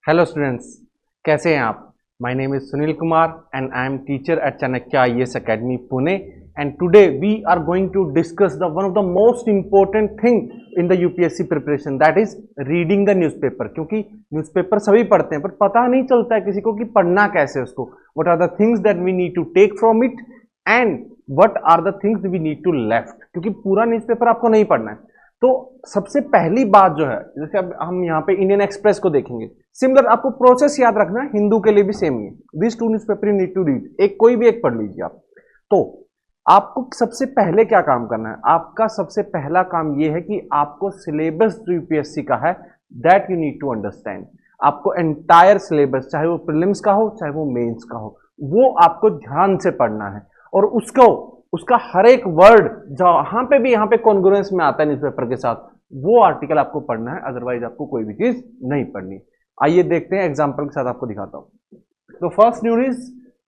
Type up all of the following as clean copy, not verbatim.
Hello students, कैसे हैं आप? My name is Sunil Kumar and I am teacher at Chanakya IAS academy Pune and today we are going to discuss the one of the most important thing in the UPSC preparation, that is reading the newspaper. क्योंकि newspaper सभी पढ़ते हैं पर पता नहीं चलता है किसी को कि पढ़ना कैसे उसको। What are the things that we need to take from it and what are the things we need to left, क्योंकि पूरा न्यूज़पेपर आपको नहीं पढ़ना है। तो सबसे पहली बात जो है, जैसे अब हम यहाँ पे इंडियन एक्सप्रेस को देखेंगे, सिमिलर आपको प्रोसेस याद रखना है, हिंदू के लिए भी सेम ही है। This two newspaper you need to read, एक कोई भी एक पढ़ लीजिए आप। तो आपको सबसे पहले क्या काम करना है? आपका सबसे पहला काम यह है कि आपको सिलेबस जो यूपीएससी का है that you need to understand. आपको एंटायर सिलेबस, चाहे वो प्रीलिम्स का हो चाहे वो मेंस का हो, वो आपको ध्यान से पढ़ना है और उसका हर एक वर्ड जहां पे भी यहाँ पे कॉन्ग्रुएंस में आता है न्यूज़पेपर के साथ, वो आर्टिकल आपको पढ़ना है, अदरवाइज आपको कोई भी चीज नहीं पढ़नी। आइए देखते हैं, एग्जांपल के साथ आपको दिखाता हूं। तो first news is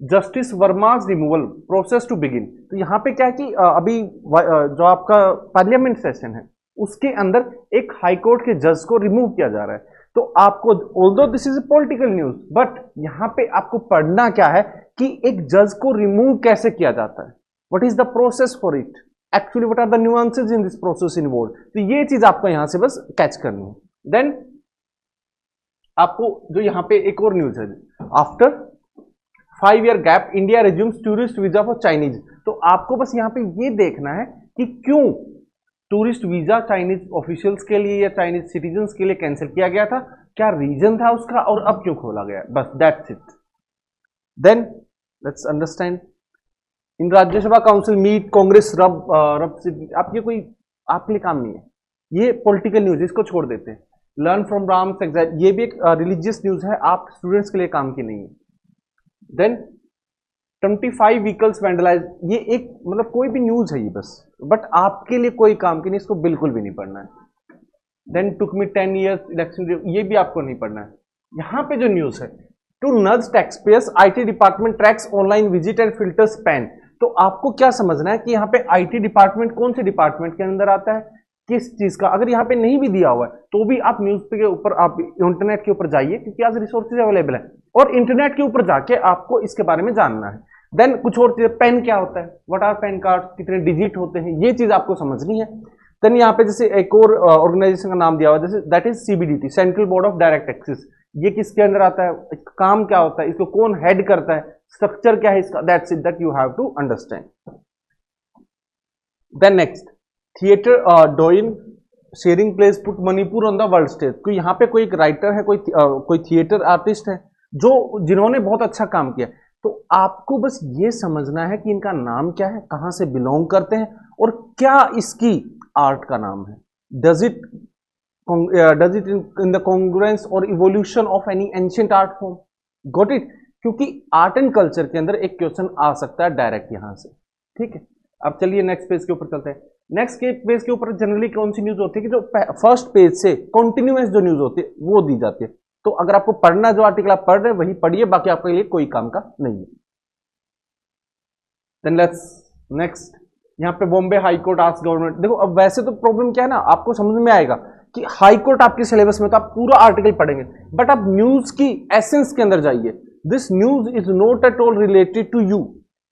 justice Verma's removal process to begin. तो यहाँ पे क्या है कि अभी जो आपका पार्लियामेंट सेशन है उसके अंदर एक हाईकोर्ट के जज को रिमूव किया जा रहा है। तो आपको, although this is a political news, but यहाँ पे आपको पढ़ना क्या है कि एक जज को रिमूव कैसे किया जाता है, what is the process for it, actually what are the nuances in this process involved। तो ये चीज आपको यहां से बस कैच करनी है। देन आपको जो यहां पे एक और न्यूज है, after 5 year gap India resumes tourist visa for Chinese. तो आपको बस यहां पे ये देखना है कि क्यों टूरिस्ट वीजा चाइनीज ऑफिशियल्स के लिए या चाइनीज सिटीजन्स के लिए कैंसिल किया गया था, क्या रीजन था उसका और अब क्यों खोला गया, बस that's it. Then let's understand in Rajya Sabha council meet congress रब से, आप ये कोई आपके लिए काम नहीं है, ये पॉलिटिकल न्यूज, इसको छोड़ देते हैं। लर्न फ्रॉम राम एग्जैक्ट, ये भी एक रिलीजियस न्यूज है, आप स्टूडेंट्स के लिए काम की नहीं है। देन 25 व्हीकल्स वैंडलाइज, ये एक मतलब कोई भी न्यूज है ये बस, बट आपके लिए कोई काम की नहीं, इसको बिल्कुल भी नहीं पढ़ना है। देन टुक मी 10 years इलेक्शन, ये भी आपको नहीं पढ़ना है। यहां पे जो न्यूज है, टू नज taxpayers IT department tracks online visit and filter span. तो आपको क्या समझना है कि यहाँ पे आईटी डिपार्टमेंट कौन से डिपार्टमेंट के अंदर आता है, किस चीज का, अगर यहाँ पे नहीं भी दिया हुआ है तो भी आप न्यूज के ऊपर, आप इंटरनेट के ऊपर जाइए क्योंकि आज रिसोर्सेज अवेलेबल है और इंटरनेट के ऊपर जाके आपको इसके बारे में जानना है। देन कुछ और चीजें, पेन क्या होता है, व्हाट आर पेन कार्ड, कितने डिजिट होते हैं, ये चीज आपको समझनी है। देन यहाँ पे जैसे एक और ऑर्गेनाइजेशन का नाम दिया हुआ है, जैसे that is CBDT, central board of direct taxes. ये किसके अंदर आता है, इसका काम क्या होता है, इसको कौन हेड करता है, स्ट्रक्चर क्या है इसका, that's it, that you have to understand. Then next, theatre doyen sharing place put Manipur on the world stage. तो यहाँ पे कोई एक राइटर है, कोई थिएटर आर्टिस्ट है जो जिन्होंने बहुत अच्छा काम किया। तो आपको बस ये समझना है कि इनका नाम क्या है, कहां से बिलोंग करते हैं और क्या इसकी आर्ट का नाम है। Does it in the congruence or evolution of any ancient art form, got it। क्योंकि आर्ट एंड कल्चर के अंदर एक क्वेश्चन आ सकता है डायरेक्ट यहां से, ठीक है। अब चलिए नेक्स्ट पेज के ऊपर चलते हैं। नेक्स्ट पेज के ऊपर जनरली कौन सी न्यूज होती है कि जो फर्स्ट पेज से कंटिन्यूअस जो न्यूज होती है वो दी जाती है। तो अगर आपको पढ़ना, जो आर्टिकल आप पढ़ रहे हैं वही पढ़िए, बाकी आपके लिए कोई काम का नहीं है। देन लेट्स नेक्स्ट, यहाँ पे Bombay high court ask government. देखो अब वैसे तो प्रॉब्लम क्या है ना, आपको समझ में आएगा कि हाई कोर्ट आपके सिलेबस में तो आप पूरा आर्टिकल पढ़ेंगे, बट आप न्यूज की एसेंस के अंदर जाइए। This news is not at all related to you,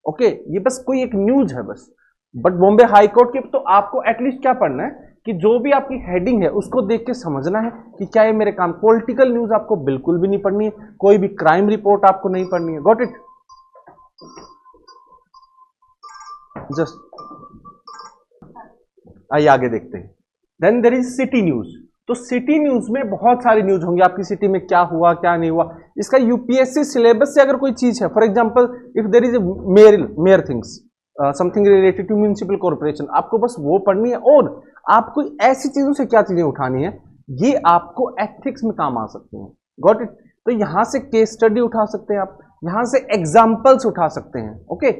okay, ये बस कोई एक न्यूज है बस। बट बॉम्बे हाई कोर्ट की तो आपको एटलीस्ट क्या पढ़ना है कि जो भी आपकी हेडिंग है उसको देख के समझना है कि क्या ये मेरे काम। पॉलिटिकल न्यूज आपको बिल्कुल भी नहीं पढ़नी है, कोई भी क्राइम रिपोर्ट आपको नहीं पढ़नी है, गॉट इट। जस्ट आइए आगे देखते हैं। Then there is city news. तो सिटी न्यूज में बहुत सारी न्यूज होंगी, आपकी सिटी में क्या हुआ क्या नहीं हुआ, इसका यूपीएससी सिलेबस से अगर कोई चीज है, for example if there is mayor things something related to municipal corporation, आपको बस वो पढ़नी है। और आपको ऐसी चीजों से क्या चीजें उठानी है, ये आपको एथिक्स में काम आ सकती हैं, गॉट इट। तो यहां से केस स्टडी उठा सकते हैं आप, यहां से एग्जाम्पल्स उठा सकते हैं, ओके।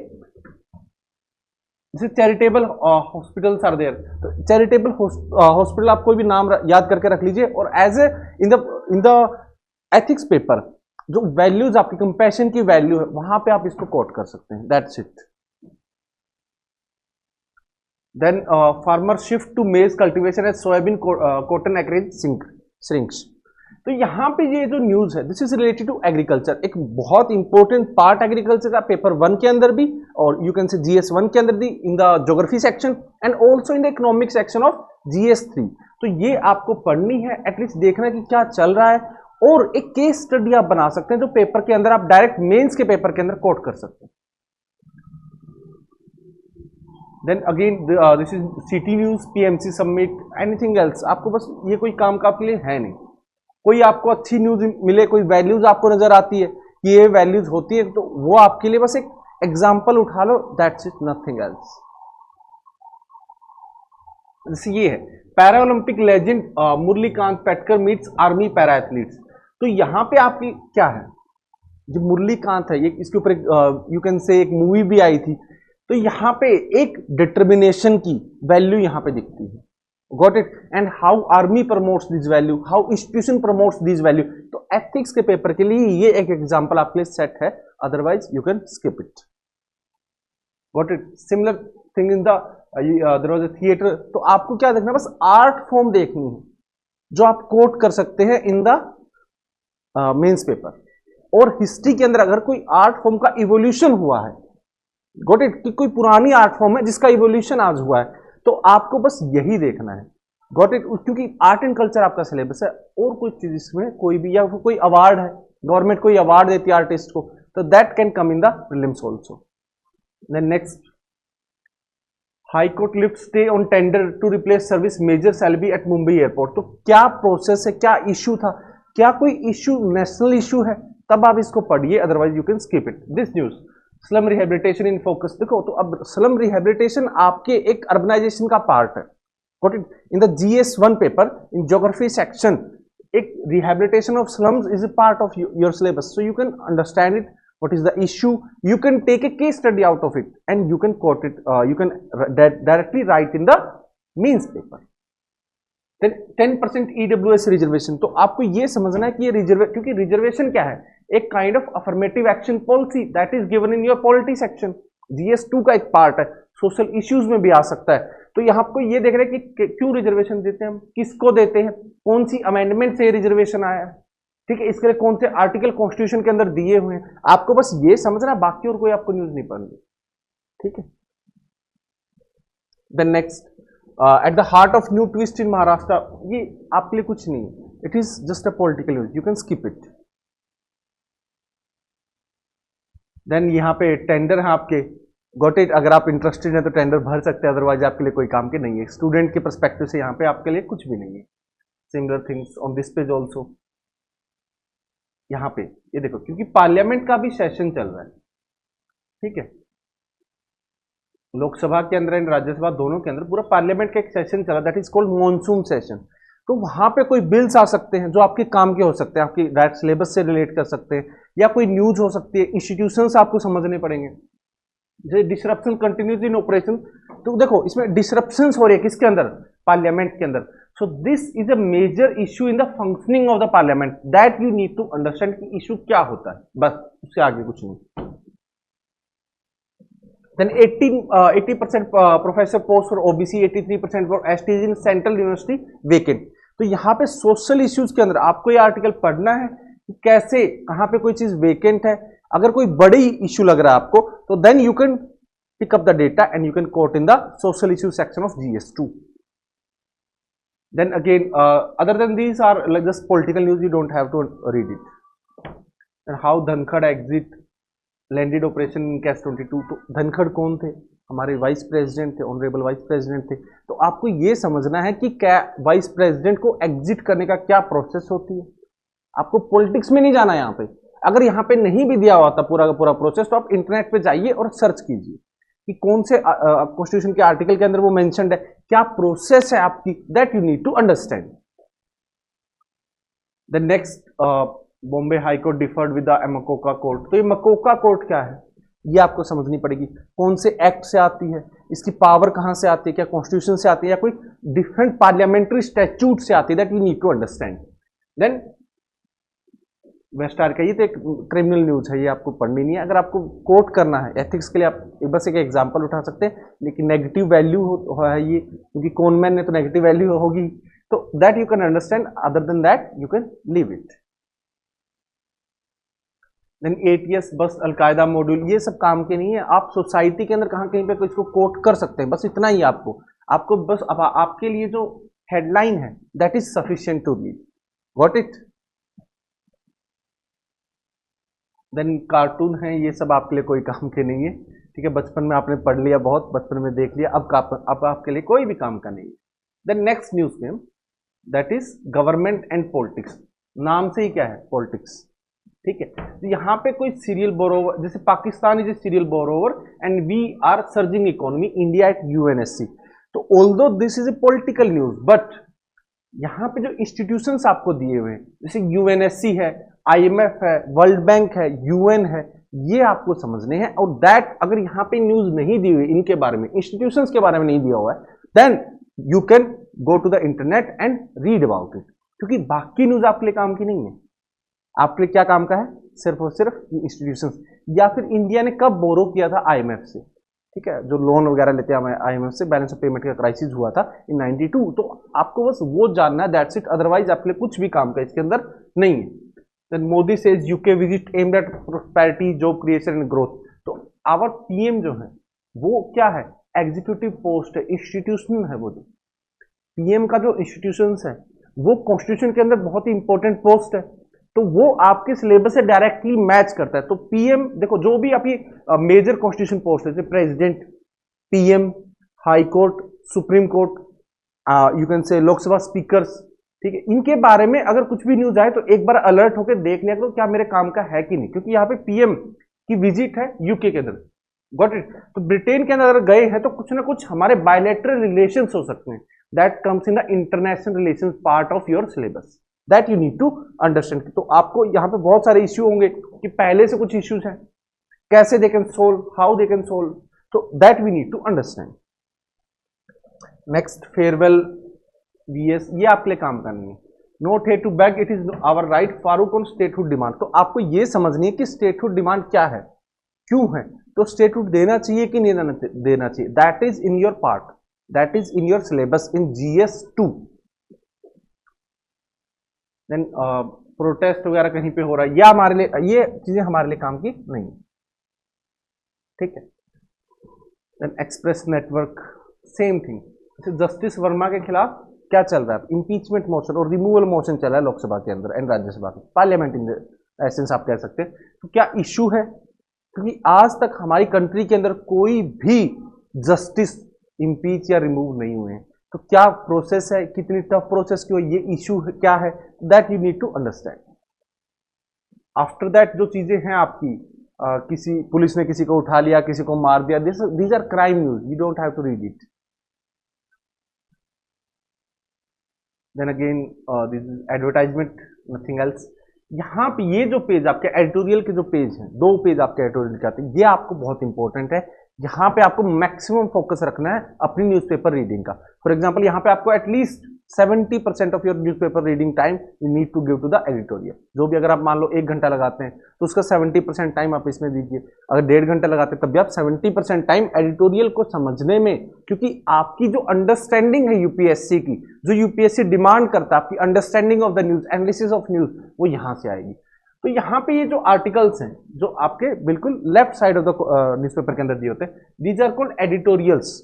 जैसे चैरिटेबल हॉस्पिटल्स आर देयर, तो चैरिटेबल हॉस्पिटल आप कोई भी नाम याद करके रख लीजिए, और as a in the ethics paper जो वैल्यूज आपकी कंपैशन की वैल्यू है वहां पे आप इसको कोट कर सकते हैं, that's it. Then farmer shift to maize cultivation as soybean cotton acreage shrinks. तो यहाँ पे ये जो न्यूज है this is related to agriculture, एक बहुत इंपॉर्टेंट पार्ट एग्रीकल्चर का पेपर 1 के अंदर भी, और यू कैन से GS1 के अंदर भी, in the geography section and also in the economic section of GS3। तो ये आपको पढ़नी है, एटलीस्ट देखना कि क्या चल रहा है, और एक केस स्टडी आप बना सकते हैं जो पेपर के अंदर आप डायरेक्ट मेंस के पेपर के अंदर कोट कर सकते हैं। Then again this is city news, PMC summit, anything else, आपको बस ये कोई काम का आपके लिए है नहीं। कोई आपको अच्छी न्यूज मिले, कोई वैल्यूज आपको नजर आती है कि ये वैल्यूज होती है, तो वो आपके लिए बस एक एग्जाम्पल उठा लो, दैट्स इट, नथिंग एल्स। जैसे ये है para Olympic legend Murlikant Petkar meets army para athletes. तो यहां पे आपकी क्या है, जो मुरलीकांत है, ये इसके ऊपर यू कैन से एक मूवी भी आई थी। तो यहां पे एक डिटर्मिनेशन की वैल्यू यहां पे दिखती है, got it, and how army promotes this value, how institution promotes this value. तो एथिक्स के पेपर के लिए ये एक एग्जांपल आपके लिए सेट है, otherwise you can skip it, got it. Similar thing in the there was a theatre. तो आपको क्या देखना है, बस आर्ट फॉर्म देखनी है जो आप कोट कर सकते हैं इन द मेंस पेपर। और हिस्ट्री के अंदर अगर कोई आर्ट फॉर्म का इवोल्यूशन हुआ है, गॉट इट, कि कोई पुरानी आर्ट फॉर्म है जिसका इवोल्यूशन आज हुआ है, तो आपको बस यही देखना है, गॉट इट। क्योंकि आर्ट एंड कल्चर आपका सिलेबस है, और कोई चीज इसमें कोई भी, या कोई अवार्ड है, गवर्नमेंट कोई अवार्ड देती है आर्टिस्ट को, तो that can come in the prelims also. Then next, high court lift stay on tender to replace service major Celebi at Mumbai airport. तो क्या प्रोसेस है, क्या इश्यू था, क्या कोई इश्यू नेशनल इश्यू है, तब आप इसको पढ़िए, otherwise you can skip it. This news, slum rehabilitation in focus. देखो, तो अब स्लम रिहेबिलिटेशन आपके एक अर्बनाइजेशन का पार्ट है, got it. In the GS1 paper in geography section, एक rehabilitation of slums is a part of your syllabus, so you can understand it, what is the issue, you can take a case study out of it and you can quote it, you can directly write in the means paper. Then 10% EWS reservation. तो आपको ये समझना है कि ये क्योंकि reservation क्या है, एक kind of affirmative action policy that is given in your polity section, GS2 का एक पार्ट है, सोशल इश्यूज में भी आ सकता है। तो यहाँ आपको ये देख रहे हैं कि क्यों रिजर्वेशन देते हैं हम, किसको देते हैं, कौन सी अमेंडमेंट से रिजर्वेशन आया है, ठीक है, इसके लिए कौन से आर्टिकल कॉन्स्टिट्यूशन के अंदर दिए हुए हैं, आपको बस ये समझना, बाकी और कोई आपको न्यूज नहीं पढ़नी, ठीक है। Then next, at the heart of new twist in Maharashtra, ये आपके लिए कुछ नहीं, it is just a political news, you can skip it. Then यहाँ पे टेंडर है आपके, गॉट इट, अगर आप इंटरेस्टेड हैं तो टेंडर भर सकते हैं, अदरवाइज आपके लिए कोई काम के नहीं है, स्टूडेंट के परस्पेक्टिव से यहाँ पे आपके लिए कुछ भी नहीं है। Similar things on this page also. यहाँ पे ये देखो, क्योंकि पार्लियामेंट का भी सेशन चल रहा है, ठीक है, लोकसभा के अंदर एंड राज्यसभा दोनों के अंदर पूरा पार्लियामेंट का एक सेशन चल रहा है, that is called monsoon session. तो वहां पे कोई बिल्स आ सकते हैं जो आपके काम के हो सकते हैं, आपकी डायरेक्ट सिलेबस से रिलेट कर सकते हैं, या कोई न्यूज हो सकती है, इंस्टीट्यूशंस आपको समझने पड़ेंगे, जैसे डिसरप्शन कंटिन्यूज इन ऑपरेशन। तो देखो, इसमें डिसरप्शंस हो रही है किसके अंदर, पार्लियामेंट के अंदर। So this is a major issue in the functioning of the parliament that you need to understand कि इशू क्या होता है, बस उससे आगे कुछ नहीं। Then 80% professor post for OBC, 83% for STs in Central University vacant। तो यहाँ पे सोशल इश्यूज के अंदर आपको ये आर्टिकल पढ़ना है कि कैसे, कहाँ पे कोई चीज वेकेंट है, अगर कोई बड़ी इश्यू लग रहा है आपको, तो then you can pick up the data and you can quote in the social issue section of GS2। Then again, other than these are like just political news, you don't have to read it. And how Dhankhad exit landed operation in Catch 22। तो धनखड़ कौन थे, हमारे vice president थे, honourable vice president थे। तो आपको ये समझना है कि क्या वाइस प्रेसिडेंट को एग्जिट करने का क्या प्रोसेस होती है, आपको पॉलिटिक्स में नहीं जाना यहाँ पे। अगर यहाँ पे नहीं भी दिया हुआ था पूरा का पूरा प्रोसेस, तो आप इंटरनेट पे जाइए और सर्च कीजिए कि कौन से कॉन्स्टिट्यूशन के आर्टिकल के अंदर वो मेंशन्ड है, क्या प्रोसेस है आपकी, that you need to understand. The next, Bombay high court deferred with the MCOCA court. तो ये मकोका कोर्ट क्या है, ये आपको समझनी पड़ेगी, कौन से एक्ट से आती है, इसकी पावर कहां से आती है, क्या कॉन्स्टिट्यूशन से आती है, या कोई डिफरेंट पार्लियामेंट्री स्टैट्यूट से आती है, that you need to understand. Then वेस्टार का, ये तो एक क्रिमिनल न्यूज है, ये आपको पढ़नी नहीं है। अगर आपको कोट करना है एथिक्स के लिए, आप बस एक एग्जांपल उठा सकते हैं, लेकिन नेगेटिव वैल्यू है ये, क्योंकि कॉनमैन ने तो नेगेटिव वैल्यू होगी, तो that you can understand, other than that you can leave it. Then ATS बस अलकायदा मॉड्यूल, ये सब काम के नहीं है। आप सोसाइटी के अंदर कहीं पे इसको कोट कर सकते हैं, बस इतना ही आपको बस आपके लिए जो हेडलाइन है that is sufficient to read, got it. Then cartoon है, ये सब आपके लिए कोई काम के नहीं है, ठीक है, बचपन में आपने पढ़ लिया, बहुत बचपन में देख लिया, अब आपके लिए कोई भी काम का नहीं है। देन नेक्स्ट न्यूज में that is government and politics, नाम से ही क्या है, पॉलिटिक्स, ठीक है। तो यहाँ पे कोई सीरियल बोरोवर, जैसे Pakistan is a serial borrower and we are surging economy India at UNSC, तो although this is a political news, but यहाँ पे जो इंस्टीट्यूशंस आपको दिए हुए हैं, जैसे यूएनएससी है, आईएमएफ है, वर्ल्ड बैंक है, यूएन है, ये आपको समझने हैं। और दैट अगर यहाँ पे न्यूज नहीं दी हुई इनके बारे में, इंस्टीट्यूशंस के बारे में नहीं दिया हुआ है, then you can go to the internet and read about it, क्योंकि बाकी न्यूज आपके लिए काम की नहीं है। आपके लिए क्या काम का है, सिर्फ और सिर्फ इंस्टीट्यूशंस, या फिर इंडिया ने कब बोरो किया था आईएमएफ से, ठीक है, जो लोन वगैरह लेते हैं आईएमएफ से, बैलेंस ऑफ पेमेंट का क्राइसिस हुआ था इन 92, तो आपको बस वो जानना है, दैट्स इट, अदरवाइज आपके लिए कुछ भी काम का इसके अंदर नहीं है। Then Modi says UK visit aimed at prosperity job creation and growth, तो आवर पीएम जो है वो क्या है, एग्जीक्यूटिव पोस्ट है, इंस्टीट्यूशन है। वो जो पीएम का जो इंस्टीट्यूशंस है वो कॉन्स्टिट्यूशन के अंदर बहुत ही इंपॉर्टेंट पोस्ट है, तो वो आपके सिलेबस से डायरेक्टली मैच करता है। तो पीएम देखो, जो भी आपकी मेजर कॉन्स्टिट्यूशन पोस्ट है, जैसे president, PM, high court, supreme court, you can say Lok Sabha speakers, ठीक है, इनके बारे में अगर कुछ भी न्यूज आए तो एक बार अलर्ट होकर देख लिया करो क्या मेरे काम का है कि नहीं, क्योंकि यहाँ पे पीएम की विजिट है यूके के अंदर, गॉट इट। तो ब्रिटेन के अंदर अगर गए हैं तो कुछ ना कुछ हमारे बायलैटरल रिलेशंस हो सकते हैं, that comes in the international relations part of your syllabus, that you need to understand. तो आपको यहाँ पे बहुत सारे इश्यू होंगे कि पहले से कुछ इश्यूज हैं, कैसे they can solve, how they can solve, तो that we need to understand. Next farewell VS, ये आपके लिए काम करनी है। नोट है to back it is our right Farooq on statehood demand, तो आपको ये समझनी है कि स्टेटहुड डिमांड क्या है, क्यों है, तो स्टेटहुड देना चाहिए कि नहीं देना चाहिए, that is in your part, that is in your syllabus in GS2। Then protest वगैरह कहीं पे हो रहा है, या हमारे लिए ये चीजें हमारे लिए काम की नहीं, ठीक है। Then express network, same thing, justice Verma के खिलाफ क्या चल रहा है, इंपीचमेंट मोशन और रिमूवल मोशन चल रहा है लोकसभा के अंदर एंड राज्यसभा के, पार्लियामेंट इन एसेंस आप कह सकते हैं। तो क्या इश्यू है, क्योंकि आज तक हमारी कंट्री के अंदर कोई भी जस्टिस इंपीच या रिमूव नहीं हुए हैं, तो क्या प्रोसेस है, कितनी टफ प्रोसेस की हो, ये इश्यू क्या है, that you need to understand. After that जो चीजें हैं आपकी, किसी पुलिस ने किसी को उठा लिया, किसी को मार दिया, these are crime news, you don't have to read it. Then again this is advertisement, nothing else. यहाँ पे ये जो पेज आपके एडिटोरियल के जो पेज हैं, 2 पेज आपके एडिटोरियल के आते हैं, ये आपको बहुत इंपॉर्टेंट है, यहाँ पे आपको मैक्सिमम फोकस रखना है अपनी न्यूज़पेपर रीडिंग का। फॉर एग्जांपल यहाँ पे आपको at least 70% of your newspaper reading time you need to give to the editorial. जो भी अगर आप मान लो 1 घंटा लगाते हैं तो उसका 70% टाइम आप इसमें दीजिए, अगर 1.5 घंटा लगाते हैं तब भी आप 70% टाइम एडिटोरियल को समझने में, क्योंकि आपकी जो अंडरस्टैंडिंग है यूपीएससी की, जो यूपीएससी डिमांड करता है, आपकी understanding of the news, analysis of news, वो यहाँ से आएगी। तो यहाँ पे ये जो आर्टिकल्स हैं जो आपके बिल्कुल left side of the newspaper के अंदर दिए होते हैं, दीज आर कॉल्ड एडिटोरियल्स,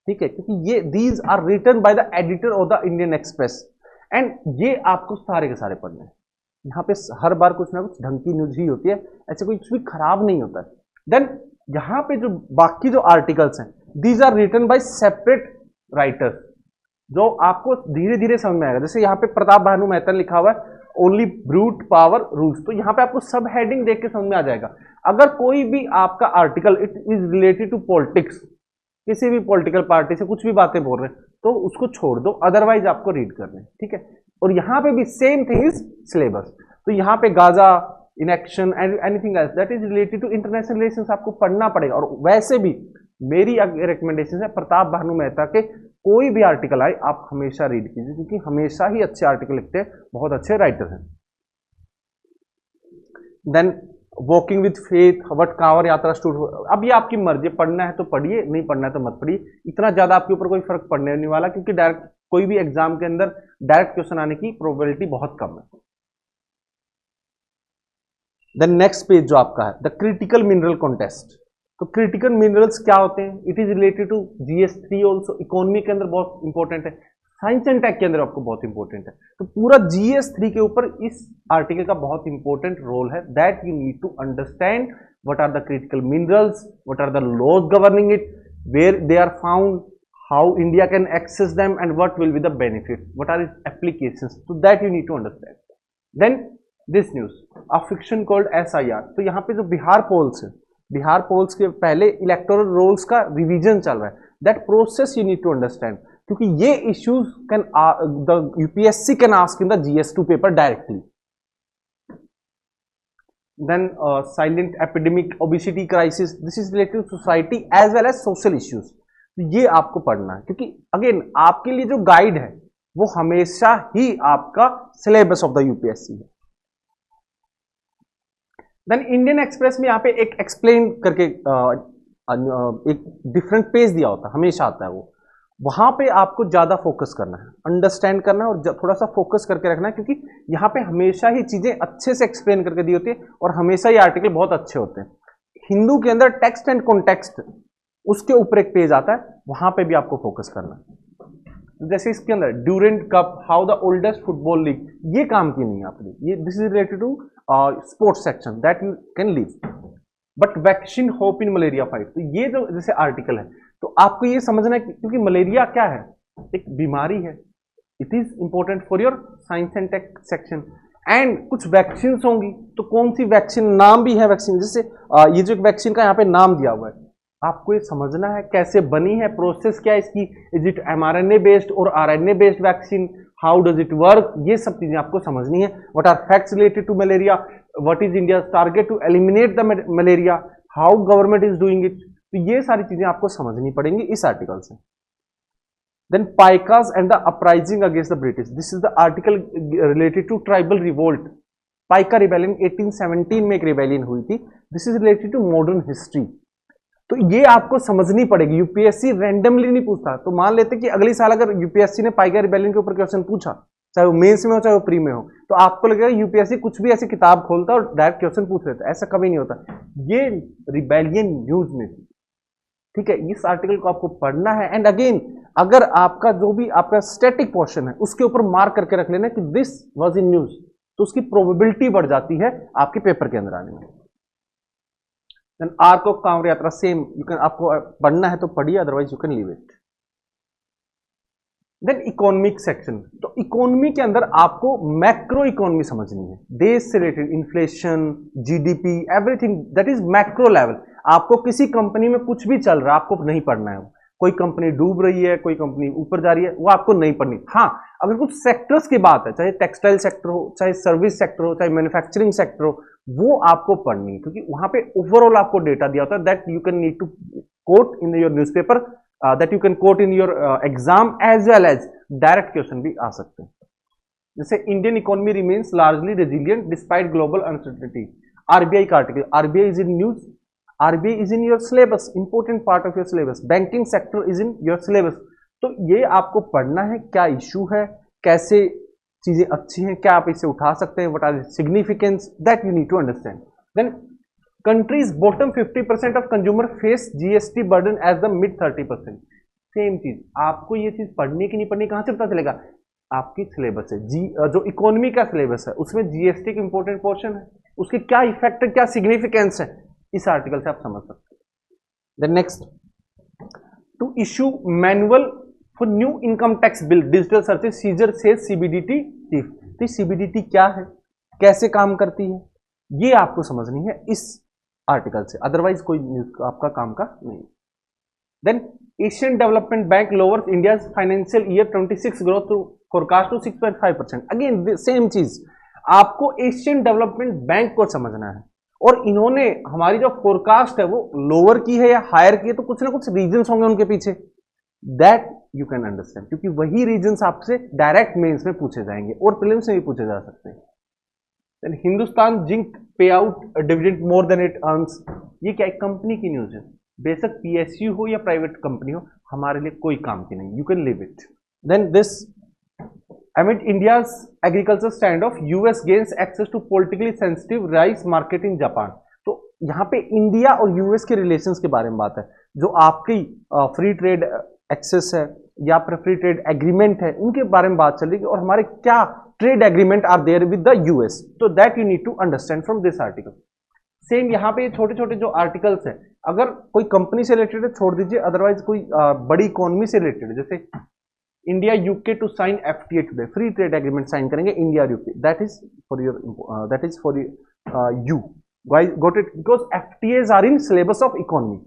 ठीक है, क्योंकि ये these are written by the editor of the Indian Express, and ये आपको सारे के सारे पढ़ने हैं। यहाँ पे हर बार कुछ ना कुछ ढंग की न्यूज ही होती है, ऐसे कोई कुछ भी खराब नहीं होता है। देन यहाँ पे जो बाकी जो आर्टिकल्स हैं, these are written by separate writers, जो आपको धीरे धीरे समझ में आएगा। जैसे यहाँ पे प्रताप भानु मेहता ने लिखा हुआ है ओनली ब्रूट पावर रूल्स, तो यहाँ पे आपको सब हेडिंग देख के समझ में आ जाएगा। अगर कोई भी आपका article it is related to politics, किसी भी पॉलिटिकल पार्टी से कुछ भी बातें बोल रहे हैं, तो उसको छोड़ दो, अदरवाइज आपको रीड करना है, ठीक है। और यहाँ पे भी सेम थिंग इज सिलेबस, तो यहाँ पे Gaza inaction and anything else that is related to international relations आपको पढ़ना पड़ेगा। और वैसे भी मेरी रिकमेंडेशन है, प्रताप भानु मेहता के कोई भी आर्टिकल आए आप हमेशा रीड कीजिए, क्योंकि हमेशा ही अच्छे आर्टिकल लिखते हैं, बहुत अच्छे राइटर हैं। Then walking with faith, what Kanwar Yatra stood, अब ये आपकी मर्जी, पढ़ना है तो पढ़िए, नहीं पढ़ना है तो मत पढ़िए, इतना ज्यादा आपके ऊपर कोई फर्क पड़ने नहीं वाला, क्योंकि डायरेक्ट कोई भी एग्जाम के अंदर डायरेक्ट क्वेश्चन आने की प्रोबेबिलिटी बहुत कम है। देन नेक्स्ट पेज जो आपका है द क्रिटिकल मिनरल कॉन्टेस्ट। तो क्रिटिकल मिनरल्स क्या होते हैं? इट इज रिलेटेड टू जीएस3 ऑल्सो, इकोनॉमी के अंदर बहुत इंपॉर्टेंट है, साइंस एंड टेक के अंदर आपको बहुत इंपॉर्टेंट है। तो पूरा जीएस3 के ऊपर इस आर्टिकल का बहुत इंपॉर्टेंट रोल है, that you need to understand what are the critical minerals, what are the laws governing it, where they are found, how India can access them and what will be the benefit, what are its applications, so that you need to understand. Then this news, a fiction called SIR। तो यहाँ पे जो Bihar poles है, Bihar poles के पहले electoral rolls का revision चल रहा है, that process you need to understand, क्योंकि ये issues can the UPSC can ask in the GS two paper directly. Then silent epidemic, obesity crisis, this is related to society as well as social issues। ये आपको पढ़ना है, क्योंकि again आपके लिए जो गाइड है वो हमेशा ही आपका सिलेबस ऑफ द यूपीएससी है। देन इंडियन एक्सप्रेस में यहाँ पे एक एक्सप्लेन करके एक डिफरेंट पेज दिया होता है, हमेशा आता है वो, वहां पे आपको ज्यादा फोकस करना है, अंडरस्टैंड करना है और थोड़ा सा फोकस करके रखना है, क्योंकि यहाँ पे हमेशा ही चीजें अच्छे से एक्सप्लेन करके दी होती है और हमेशा ये आर्टिकल बहुत अच्छे होते हैं। हिंदू के अंदर टेक्स्ट एंड कॉन्टेक्स्ट, उसके ऊपर एक पेज आता है, वहां पे भी आपको फोकस करना है। जैसे इसके अंदर Durand cup, how the oldest football league, ये काम की नहीं है आपके लिए, ये this is related to sports section that you can leave. But vaccine hope in malaria fight, तो ये जो जैसे आर्टिकल है, तो आपको ये समझना है क्योंकि मलेरिया क्या है, एक बीमारी है, it is important for your science and tech section. And कुछ वैक्सीन होंगी, तो कौन सी वैक्सीन, नाम भी है वैक्सीन, जैसे ये जो एक वैक्सीन का यहाँ पे नाम दिया हुआ है, आपको ये समझना है कैसे बनी है, प्रोसेस क्या है इसकी, इज इट mRNA बेस्ड और RNA based vaccine, how does it work, ये सब चीजें आपको समझनी है। What are facts related to malaria, what is India target to eliminate the malaria, how government is doing it, तो ये सारी चीजें आपको समझनी पड़ेंगी इस आर्टिकल से। Then Paikas and the uprising against the British, this is the article related to tribal revolt. Paika rebellion 1817 में एक रिबेलियन हुई थी, this is related to modern history, तो ये आपको समझनी पड़ेगी। यूपीएससी रैंडमली नहीं पूछता, तो मान लेते कि अगली साल अगर यूपीएससी ने पाइका रिबेलियन के ऊपर क्वेश्चन पूछा, चाहे वो मेंस में हो चाहे वो प्री में हो, तो आपको लगेगा यूपीएससी कुछ भी ऐसी किताब खोलता और डायरेक्ट क्वेश्चन पूछ लेता, ऐसा कभी नहीं होता। ये रिबेलियन न्यूज में थी, ठीक है, इस आर्टिकल को आपको पढ़ना है। एंड अगेन अगर आपका जो भी आपका स्टैटिक पोर्शन है उसके ऊपर मार्क करके रख लेना कि दिस वाज इन न्यूज, तो उसकी प्रोबेबिलिटी बढ़ जाती है आपके पेपर के अंदर आने में। देन आर्क ऑफ कांवड़ यात्रा सेम, यू कैन, आपको पढ़ना है तो पढ़िए, otherwise you can leave it. Then economic section, तो इकोनॉमी के अंदर आपको मैक्रो इकोनॉमी समझनी है, देश से related inflation, GDP, everything that is macro level. आपको किसी कंपनी में कुछ भी चल रहा है आपको नहीं पढ़ना है, कोई कंपनी डूब रही है, कोई कंपनी ऊपर जा रही है, वो आपको नहीं पढ़नी। हाँ, अगर कुछ सेक्टर्स की बात है, चाहे टेक्सटाइल सेक्टर हो, चाहे सर्विस सेक्टर हो, चाहे मैन्युफैक्चरिंग सेक्टर हो, वो आपको पढ़नी है, क्योंकि वहां पे ओवरऑल आपको डेटा दिया होता है that you can need to quote in your newspaper, that you can quote in your exam as well as direct question भी आ सकते हैं। जैसे Indian economy remains largely resilient despite global uncertainty, RBI का article, RBI is in news, RBI is in your syllabus, important part of your syllabus, banking sector is in your syllabus। तो ये आपको पढ़ना है, क्या इशू है, कैसे चीजें अच्छी हैं, क्या आप इसे उठा सकते हैं, what are the significance, that you need to understand। Then countries bottom 50% of consumer face GST burden as the mid 30%। Same चीज, आपको ये चीज पढ़नी कि नहीं पढ़नी कहां से पता चलेगा, आपकी सिलेबस है, जो इकोनॉमी का सिलेबस है उसमें जीएसटी का इंपॉर्टेंट पोर्शन है, उसके क्या इफेक्ट है, क्या सिग्निफिकेंस है, इस आर्टिकल से आप समझ सकते हैं। Then next, to issue manual for new income tax bill digital service seizure से सीबीडीटी चीफ। तो सीबीडीटी क्या है, कैसे काम करती है, ये आपको समझनी है इस आर्टिकल से, अदरवाइज कोई न्यूज आपका काम का नहीं। Then Asian development bank lowers India financial year 26 growth forecast to 6.5%। Again same चीज, आपको एशियन डेवलपमेंट बैंक को समझना है, और इन्होंने हमारी जो फोरकास्ट है वो लोअर की है या हायर की है, तो कुछ ना कुछ रीजंस होंगे उनके पीछे, दैट यू कैन अंडरस्टैंड, क्योंकि वही रीजंस आपसे डायरेक्ट मेंस में पूछे जाएंगे और प्रीलिम्स में भी पूछे जा सकते हैं। देन हिंदुस्तान जिंक पे out dividend more than it earns, ये क्या एक कंपनी की न्यूज है, बेशक पीएसयू हो या प्राइवेट कंपनी हो, हमारे लिए कोई काम की नहीं, you can leave it. Then this amid India's agriculture standoff, US gains access to politically sensitive rice market in Japan. तो यहाँ पे इंडिया और यूएस के रिलेशंस के बारे में बात है, जो आपकी फ्री ट्रेड एक्सेस है या फिर फ्री ट्रेड एग्रीमेंट है, उनके बारे में बात चल रही है और हमारे क्या trade agreement are there with the US. तो that you need to understand from this article. Same यहाँ पे छोटे छोटे जो आर्टिकल्स हैं, अगर कोई कंपनी से रिलेटेड है छोड़ दीजिए, अदरवाइज कोई बड़ी इकोनॉमी से रिलेटेड, जैसे India UK to sign FTA today, free trade agreement साइन करेंगे इंडिया और UK, that is for you guys, got it, because FTAs are in syllabus of economy.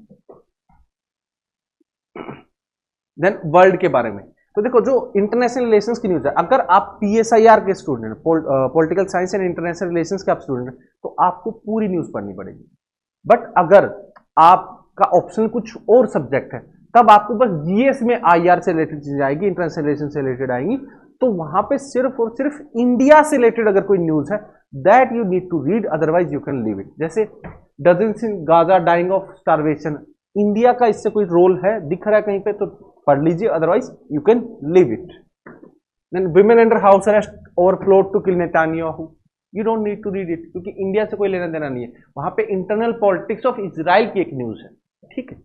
Then world के बारे में, तो देखो जो इंटरनेशनल रिलेशंस की न्यूज है, अगर आप PSIR के student, political science and international relations के आप स्टूडेंट हैं, तो आपको पूरी न्यूज पढ़नी पड़ेगी. बट अगर आपका ऑप्शन कुछ और सब्जेक्ट है, तब आपको बस GS में IR से रिलेटेड चीजें आएगी, इंटरनेशनल रिलेशन से रिलेटेड आएंगी, तो वहां पे सिर्फ और सिर्फ इंडिया से रिलेटेड अगर कोई न्यूज है, that you need to read, otherwise you can leave it. जैसे dozens in Gaza dying of starvation, India का इससे कोई रोल है, दिख रहा है कहीं पे, तो पढ़ लीजिए, otherwise you can leave it. Then women under house arrest overflowed to kill Netanyahu, you don't need to read it, क्योंकि इंडिया से कोई लेना देना नहीं है, वहां पे इंटरनल पॉलिटिक्स ऑफ इजराइल की एक न्यूज है. ठीक है.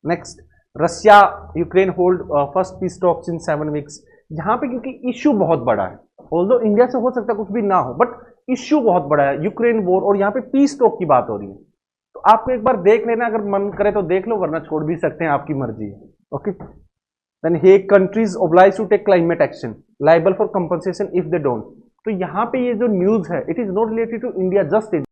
Next, Russia Ukraine hold first peace talks in 7 weeks. यहाँ पे क्योंकि इश्यू बहुत बड़ा है, ऑल्दो इंडिया से हो सकता है कुछ भी ना हो, बट इश्यू बहुत बड़ा है, यूक्रेन वॉर, और यहाँ पे पीस टॉक की बात हो रही है, तो आपको एक बार देख लेना, अगर मन करे तो देख लो, वरना छोड़ भी सकते हैं, आपकी मर्जी है. Okay. Then Hague countries oblige to take climate action, liable for compensation if they don't. तो यहाँ पे ये जो न्यूज है, it is not related to India, just